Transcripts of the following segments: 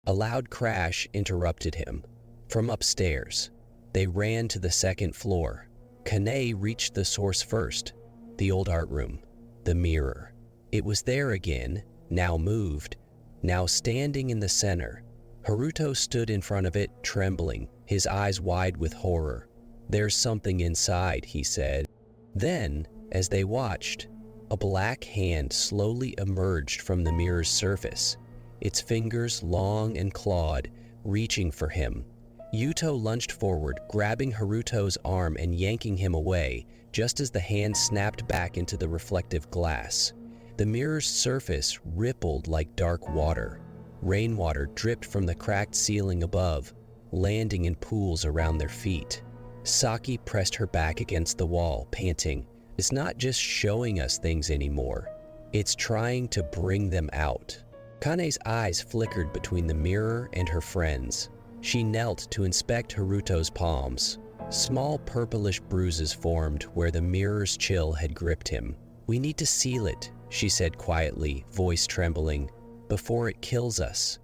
A loud crash interrupted him. From upstairs, they ran to the second floor. Kanae reached the source first, the old art room, the mirror. It was there again, now moved, now standing in the center. Haruto stood in front of it, trembling, his eyes wide with horror. "There's something inside," he said. Then, as they watched, a black hand slowly emerged from the mirror's surface, its fingers long and clawed, reaching for him. Yuto lunged forward, grabbing Haruto's arm and yanking him away, just as the hand snapped back into the reflective glass. The mirror's surface rippled like dark water. Rainwater dripped from the cracked ceiling above, landing in pools around their feet. Saki pressed her back against the wall, panting. "It's not just showing us things anymore. It's trying to bring them out." Kane's eyes flickered between the mirror and her friends. She knelt to inspect Haruto's palms. Small purplish bruises formed where the mirror's chill had gripped him. "We need to seal it," she said quietly, voice trembling, "before it kills us."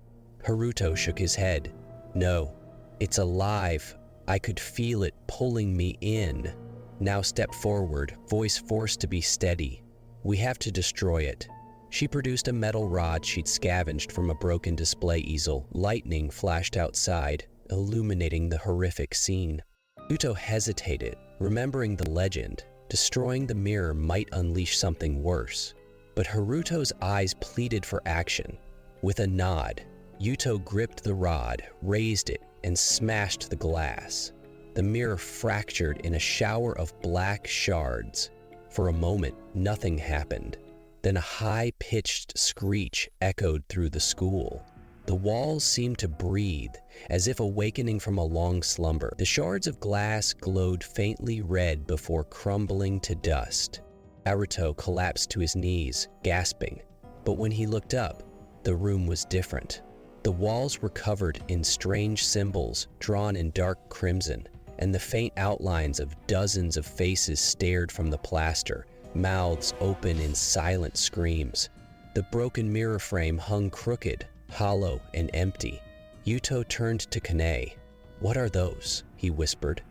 Haruto shook his head. "No, it's alive. I could feel it pulling me in." "Now step forward," voice forced to be steady. "We have to destroy it." She produced a metal rod she'd scavenged from a broken display easel. Lightning flashed outside, illuminating the horrific scene. Yuto hesitated, remembering the legend. Destroying the mirror might unleash something worse. But Haruto's eyes pleaded for action. With a nod, Yuto gripped the rod, raised it, and smashed the glass. The mirror fractured in a shower of black shards. For a moment, nothing happened. Then a high-pitched screech echoed through the school. The walls seemed to breathe, as if awakening from a long slumber. The shards of glass glowed faintly red before crumbling to dust. Haruto collapsed to his knees, gasping. But when he looked up, the room was different. The walls were covered in strange symbols drawn in dark crimson, and the faint outlines of dozens of faces stared from the plaster, mouths open in silent screams. The broken mirror frame hung crooked, hollow, and empty. Yuto turned to Kanae. "What are those?" he whispered.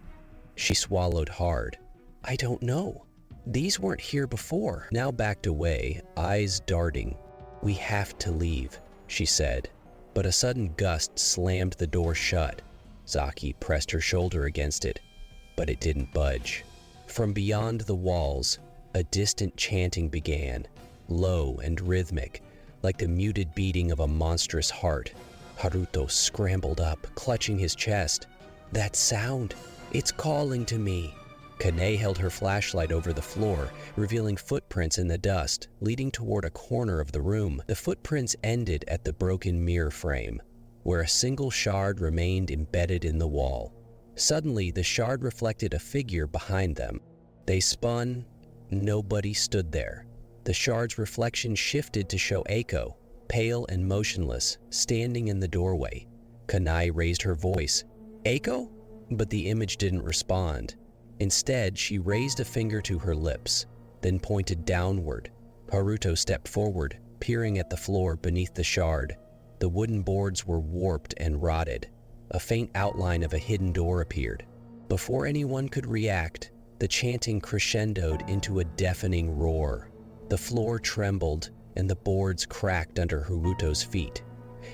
She swallowed hard. "I don't know. These weren't here before." Now backed away, eyes darting. "We have to leave," she said. But a sudden gust slammed the door shut. Saki pressed her shoulder against it, but it didn't budge. From beyond the walls, a distant chanting began, low and rhythmic, like the muted beating of a monstrous heart. Haruto scrambled up, clutching his chest. "That sound, it's calling to me." Kanae held her flashlight over the floor, revealing footprints in the dust, leading toward a corner of the room. The footprints ended at the broken mirror frame, where a single shard remained embedded in the wall. Suddenly, the shard reflected a figure behind them. They spun. Nobody stood there. The shard's reflection shifted to show Eiko, pale and motionless, standing in the doorway. Kanae raised her voice. "Eiko?" But the image didn't respond. Instead, she raised a finger to her lips, then pointed downward. Haruto stepped forward, peering at the floor beneath the shard. The wooden boards were warped and rotted. A faint outline of a hidden door appeared. Before anyone could react, the chanting crescendoed into a deafening roar. The floor trembled, and the boards cracked under Haruto's feet.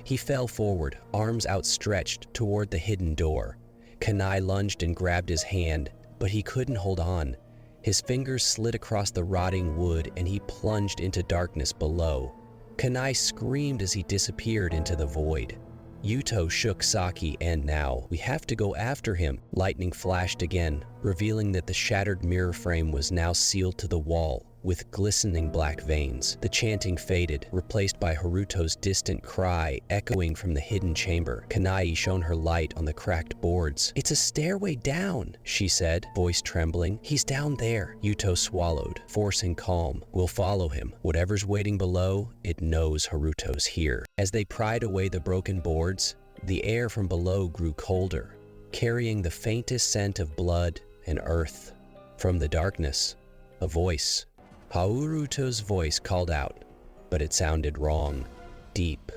He fell forward, arms outstretched toward the hidden door. Kanae lunged and grabbed his hand, but he couldn't hold on. His fingers slid across the rotting wood, and he plunged into darkness below. Kanae screamed as he disappeared into the void. Yuto shook Saki, and "Now, we have to go after him." Lightning flashed again, revealing that the shattered mirror frame was now sealed to the wall with glistening black veins. The chanting faded, replaced by Haruto's distant cry echoing from the hidden chamber. Kanae shone her light on the cracked boards. "It's a stairway down," she said, voice trembling. "He's down there." Yuto swallowed, forcing calm. "We'll follow him. Whatever's waiting below, it knows Haruto's here." As they pried away the broken boards, the air from below grew colder, carrying the faintest scent of blood and earth. From the darkness, a voice. Haruto's voice called out, but it sounded wrong, deep,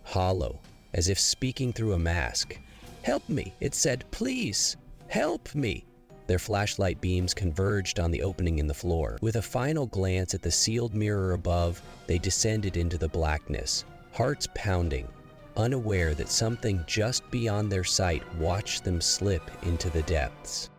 hollow, as if speaking through a mask. "Help me," it said. "Please, help me." Their flashlight beams converged on the opening in the floor. With a final glance at the sealed mirror above, they descended into the blackness, hearts pounding, unaware that something just beyond their sight watched them slip into the depths.